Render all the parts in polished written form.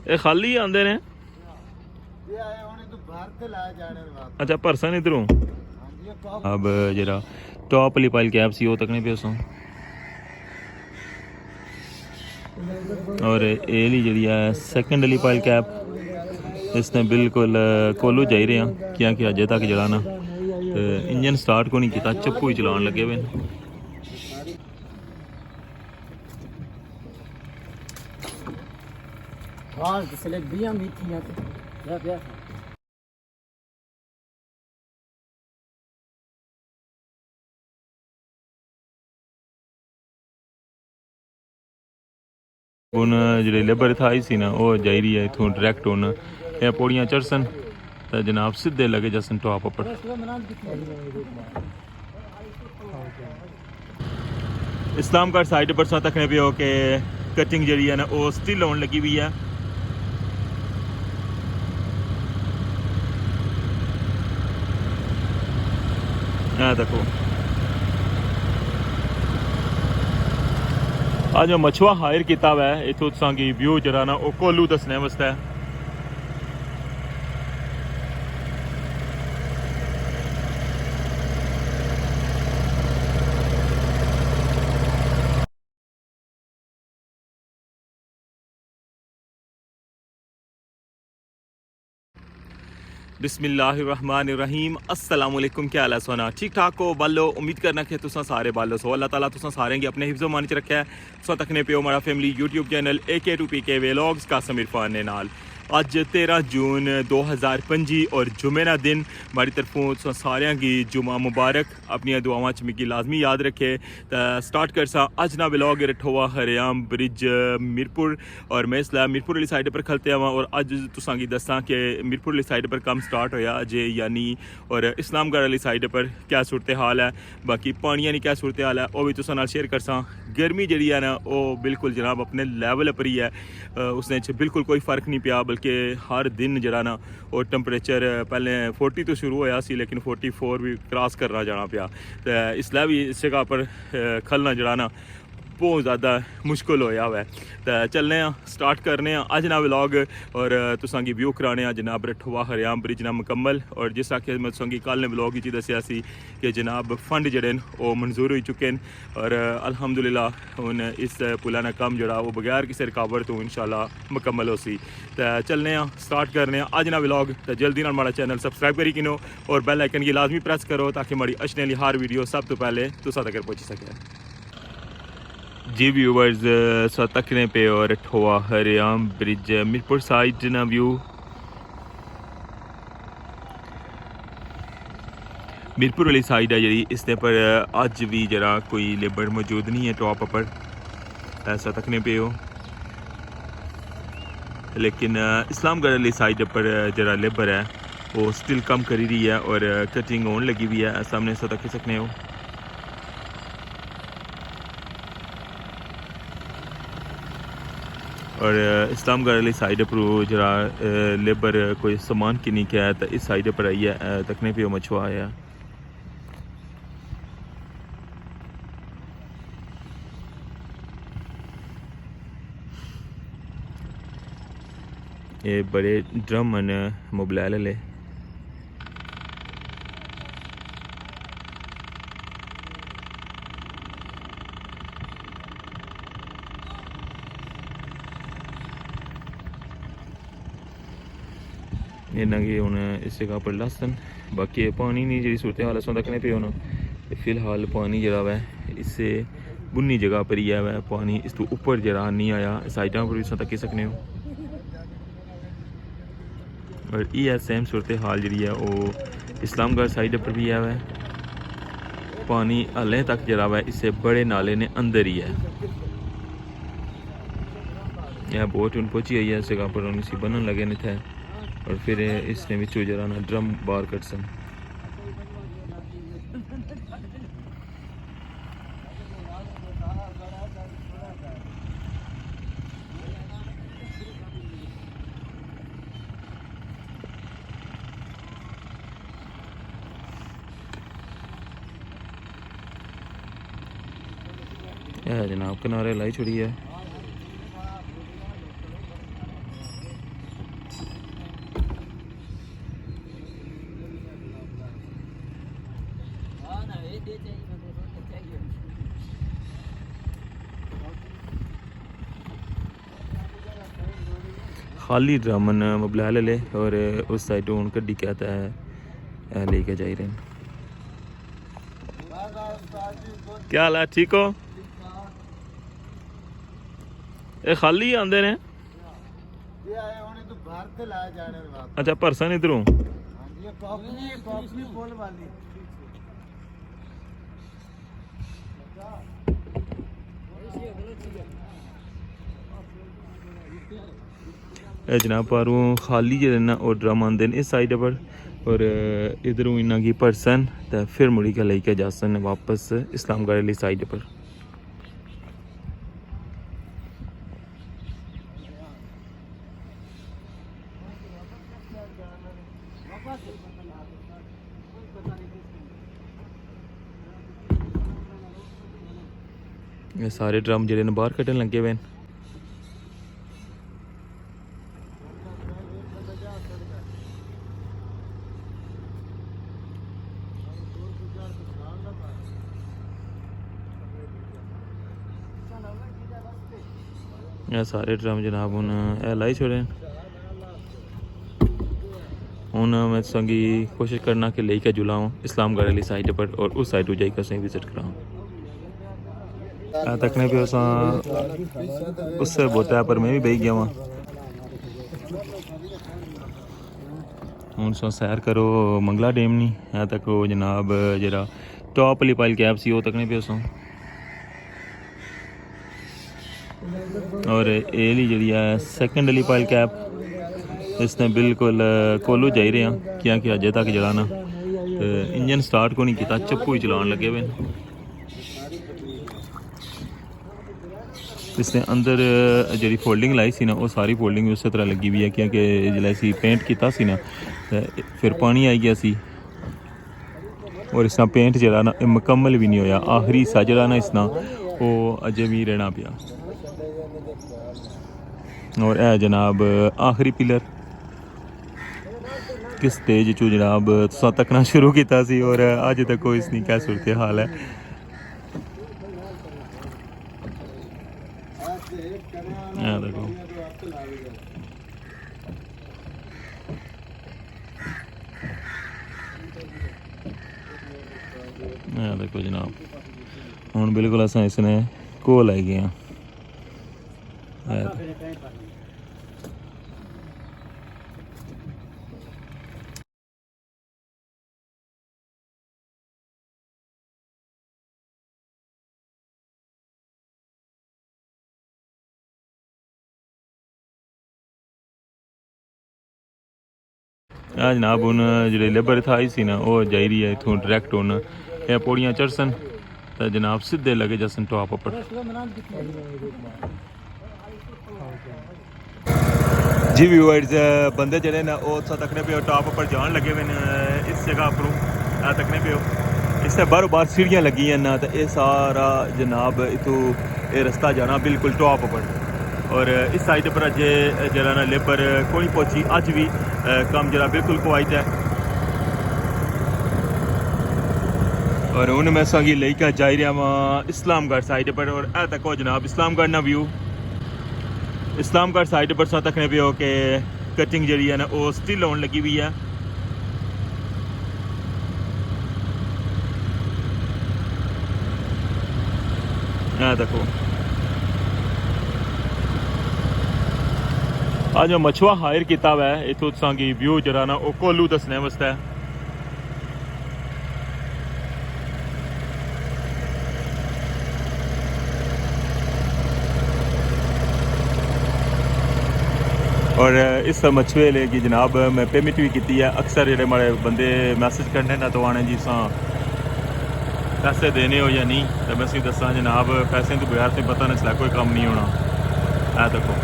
ये खाली आंदे ने? अच्छा परसन इधरों अब जरा टॉप वाली पाइल कैप सी वो तकने पे उसों और एली जी है सैकेंड वाली पाइल कैप इसने बिल्कुल कोलू जा रहे हैं क्या कि अजे तक जरा ना इंजन स्टार्ट को नहीं किया चप्पू ही चलान लगे हुए हूँ जो लेबर था आई सी ना वो जा रही है इतों डायरैक्ट हूँ ये पौड़ियाँ चढ़सन तो जनाब सीधे लगे जसन टॉप पर इस्लामगढ़ साइड पर तकने पे हो के कटिंग जी है ना वो स्टिल होने लगी हुई है देखो आज जो मछुआ हायर किया हुआ है इतों तुसांगी व्यू जरा ना वो कोलू दसने वास्ते बिस्मिल्लाहिर्रहमानिर्रहीम अस्सलाम वालेकुम क्या हाल है सोना ठीक ठाक हो बालो उम्मीद करना कि तुसा सारे बालो सो अल्लाह ताला तुसा सारे की अपने हिफ्ज़ो मान च रखा है सो तकने पे हमारा family YouTube channel AK2PK vlogs Kasam Irfan ने नाल अज 13 जून 2025 और जुमे का दिन हमारी तरफों सारे की जुमा मुबारक अपन दुआवां च मिगी लाजमी याद रखे तो स्टार्ट कर सा अज ना व्लॉग रठोआ हरियाम ब्रिज मीरपुर और मैं इसलिए मीरपुर वाली साइड पर खलते आवा और अज तुसा की दसा कि मीरपुर वाली साइड पर काम स्टार्ट होया अजे यानी और इस्लामगढ़ वाली साइड पर क्या सूरत हाल है बाकी पानिया की क्या सूरत हाल है वह भी तुसा नाल शेयर कर सा गर्मी जी है ना वो बिल्कुल जनाब अपने लैवल पर ही है उसने बिल्कुल कोई फ़र्क नहीं पिया बल्कि हर दिन जरा ना और टैंपरेचर पहले 40 तो शुरू होया सी लेकिन 44 भी क्रॉस करना जाना पिया तो इसलिए भी इस जगह पर खलना जरा ना बहुत ज़्यादा मुश्किल होया हुआ है तो चलने स्टार्ट करने अज ना व्लॉग और तुसांगी व्यू कराने जनाब रठवा हरियाम ब्रिज ना मुकम्मल और जिस आखे मैं तुसांगी कल ने व्लॉग ही दसिया सी कि जनाब फंड जड़े वो मंजूर हो चुके हैं और अल्हम्दुलिल्लाह हुन इस पुला ना कम जड़ा वो बगैर किसी रुकावट तो इंशाल्लाह मुकम्मल हो सी तो चलने स्टार्ट करने अज ना व्लॉग तो जल्दी ना हमारा चैनल सबसक्राइब करी किनो और बेल आइकन की लाजमी प्रेस करो ताकि हमारी अचने वाली हर वीडियो सब तो पहले तुसा तक पहुँच सके जी व्यूवर्स तकने पे और ठोआ हरियाम ब्रिज मीरपुर साइड ना व्यू मीरपुर वाली साइड है जी इसने पर अज भी जरा कोई लेबर मौजूद नहीं है टॉप पर ऐसा तकने पे हो लेकिन इस्लामगढ़ वाली साइड पर जरा लेबर है वो स्टिल कम करी रही है और कटिंग होने लगी हुई है सामने ऐसा तक सकने हो और इस्लामगढ़ वाली साइड पर जरा लेबर कोई सामान की नहीं किया तो इस साइड पर आई है तकने पे मछुआ आया ये बड़े ड्रम न मोबाइल ले इन्ना कि हूँ इस जगह पर लसन बाकी पानी नहीं जी सूरत हाल असों तकने पे होना फिलहाल पानी जरा वै इससे बुनी जगह पर ही है वै पानी इस तो ऊपर जरा नहीं आया साइडों पर भी असों तकी सकने हो और ये सेम सूरत हाल जी है वो इस्लामगढ़ साइड पर भी है वै पानी हले तक जरा वै इससे बड़े नाले ने अंदर ही है यह बोट उन पहुंची आई है इस जगह पर इसी बनन लगे नहीं थे और फिर इसने भी जरा ना ड्रम बार कट सन जनाब किनारे लाई छुड़ी है खाली ड्रमन मबला ले और उस साइड उन गड्डी कहता है लेके जा रहे हैं। क्या हाल है, ठीक हो? ये खाली आंदे ने? अच्छा परसन इधरों। जनाब पारों खाली जो ना और ड्रम आंदे इस साइड पर और इधरों इन्ना की परसन तो फिर मुड़ी के लेके जा सन वापस इस्लामगढ़ वाली साइड पर। ये सारे ड्रम जेडे ने बाहर कट्टन लगे हुए। ये सारे ड्रम जनाब हूँ लाई छोड़े। हूँ मैं संगी कोशिश करना कि लेके जुलाऊँ इस्लामगढ़ वाली साइड पर और उस साइड पर जाकर सही विजिट कराऊँ। तकने पे उससे बोता है पर मैं भी बह गया वहाँ। हूँ सो सैर करो मंगला डैम नहीं है तक वो जनाब जरा टॉप वाली पाइल कैप सी वो तकने पे उसों और एली जी है सैकेंड वाली पाइल कैप इसने बिल्कुल कोलू जा रहे हैं क्योंकि अजे तक जरा ना इंजन स्टार्ट को नहीं किया चप्पू ही चलान लगे हुए। इसने अंदर जी फोल्डिंग लाई सी ना वो सारी फोल्डिंग उस तरह लगी हुई है क्योंकि जिससे पेंट किया सी ना फिर पानी आई गया सी और इसना पेंट जरा ना मुकम्मल भी नहीं होया। आखिरी हिस्सा जरा ना इसना वो अजे भी रहना पिया और है जनाब आखिरी पिलर किस स्टेज चू जनाब तुसा तकना शुरू किया सी और अज तक कोई इसकी क्या सूरत हाल है। देखो देखो जनाब हूँ बिल्कुल अस इसने कोल आई गए हैं। जनाब हूँ जो लेबर इतना आई सी ना वो जा रही है इतों डायरैक्ट हूँ ये पौड़ियाँ चढ़सन तो जनाब सीधे लगे जसन टॉप पर। जी व्यूअर्स बंदे जड़े ना वो तकने पे टॉप पर जान लगे हुए इस जगह पर तकने पे इससे बारों बार सीढ़ियाँ लगी हैं ना तो ये सारा जनाब इतों ये रास्ता जाना बिल्कुल टॉप पर और इस साइड पर अजे जरा ना लेबर कोई पहुंची अज भी कम जरा बिल्कुल कुवाइट है और हूँ मैं संगी लेकर जा रहा वहाँ इस्लामगढ़ साइड पर और ए तक हो जनाब इस्लामगढ़ ना व्यू इस्लामगढ़ साइड पर तकने पे हो के कटिंग जी है ना वो स्टिल होने लगी हुई है। देखो आज मछुआ हायर किया हुआ है इतों तुसांगी व्यू जरा ना वो कोलू दसने वास्ते और इस मछुए की जनाब मैं पेमेंट भी की है। अक्सर जो माड़े बंदे मैसेज करने ना तो आने जी पैसे देने हो या नहीं तो मैं दसा जनाब पैसे तो बगैर तो पता नहीं चला कोई काम नहीं होना है। देखो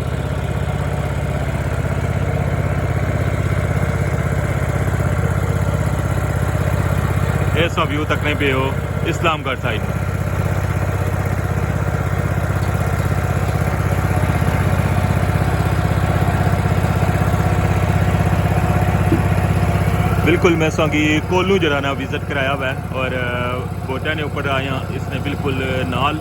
इस व्यू तकने पे हो इस्लामगढ़ साइड में बिल्कुल मैं संगी कोलू जरा ना विजिट कराया हुआ है और बोटा ने ऊपर आया इसने बिल्कुल नाल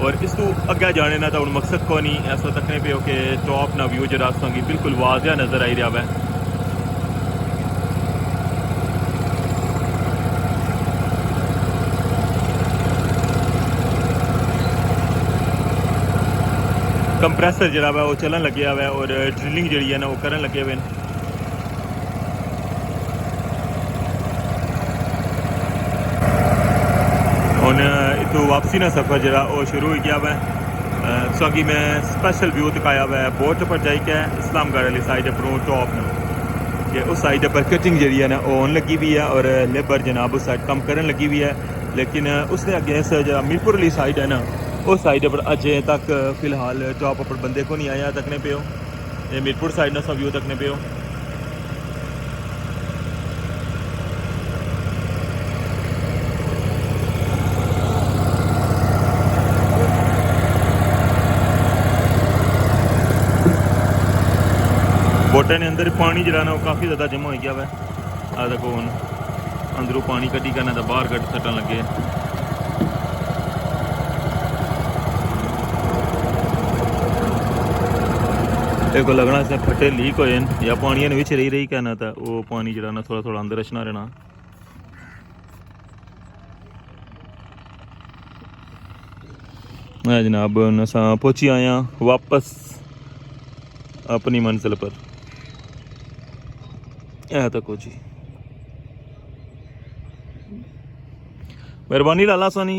और इस तो अगे जाने ना तो हूँ मकसद को नहीं ऐसा तकने पे हो कि टॉप ना व्यू जरा संगी बिल्कुल वाजिया नज़र आई रहा है। कंप्रेसर जरा वो चलन लगे हुआ है और ड्रिलिंग जी है ना वो करन लगे हुए हैं। हुन इतों वापसी ना सफ़र जरा वो शुरू हो गया हुआ है। सौगी मैं स्पेशल व्यू दिखाया हुआ है बोट पर जाके इस्लामगढ़ वाली साइड पर टॉप ना कि उस साइड पर कटिंग जी है ना वो होने लगी हुई है और लेबर जनाब उस साइड कम करन लगी हुई है। लेकिन उसने अगे जो मीरपुर वाली साइड है ना उस साइड पर अजे तक फिलहाल टॉप पर बंदे को नहीं आया तकने पे हो। ये मीरपुर साइड ना सब व्यू तकने पे हो। बोटे ने अंदर पानी जरा ना काफ़ी ज़्यादा जमा हो गया वै। आ देखो हूँ अंदरों पानी कटी करना तो बाहर कट सटन लगे। देखो लगना इसने फटे लीक हो या पानी ने विच रही कहना था वो पानी जरा ना थोड़ा थोड़ा अंदर रचना रहना। जनाब असा पहुंची आया वापस अपनी मंजिल पर। यह तक जी मेहरबानी लाला सोनी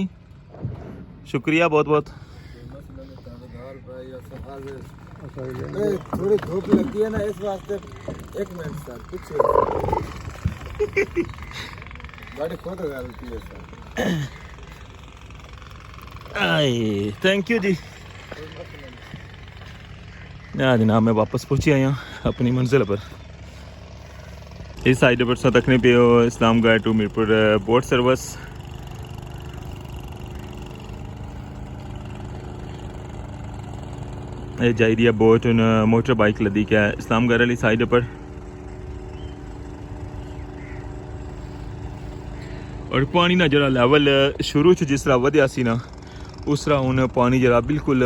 शुक्रिया बहुत बहुत। थोड़ी धूप लगती है ना इस वास्ते। एक मिनट सर पीछे गाड़ी खोद गलती है सर। थैंक यू जी। जनाब मैं वापस पहुंची आया अपनी मंजिल पर। इस साइड पर तकने पे हो Islamgarh to Mirpur boat service. जाई रही है बोट मोटर बाइक लदी क्या इस्लामगढ़ वाली साइड पर और पानी ना जरा लेवल शुरू च जिस तरह वधिया सी ना उस तरह हूँ पानी जरा बिल्कुल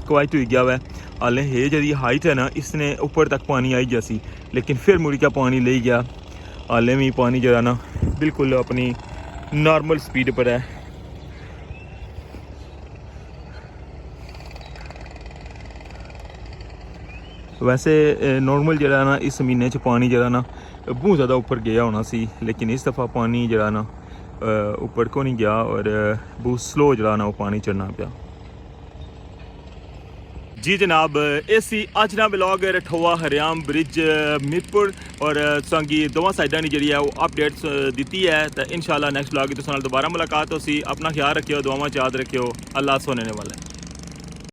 क्वाइट हो गया हुआ है। हाले ये जी हाइट है ना इसने ऊपर तक पानी आई गया सी लेकिन फिर मुड़ के पानी ले गया। हाले भी पानी जरा ना बिल्कुल अपनी नॉर्मल स्पीड पर है। वैसे नॉर्मल जरा ना इस महीने च पानी जरा ना बहुत ज़्यादा ऊपर गया होना सी लेकिन इस दफ़ा पानी जरा ना ऊपर को नहीं गया और बहुत स्लो जरा ना वो पानी चढ़ना पाया। जी जनाब एसी अज ना ब्लॉग रठोआ हरियाम ब्रिज मीरपुर और संगी दोवां साइडां दी जिहड़ी है वो अपडेट्स दी है। तो इंशाल्लाह नैक्सट ब्लॉग तुहां नाल दोबारा मुलाकात होसी। अपना ख्याल रखियो दुआवां च याद रखियो। अल्लाह सोने वाला है।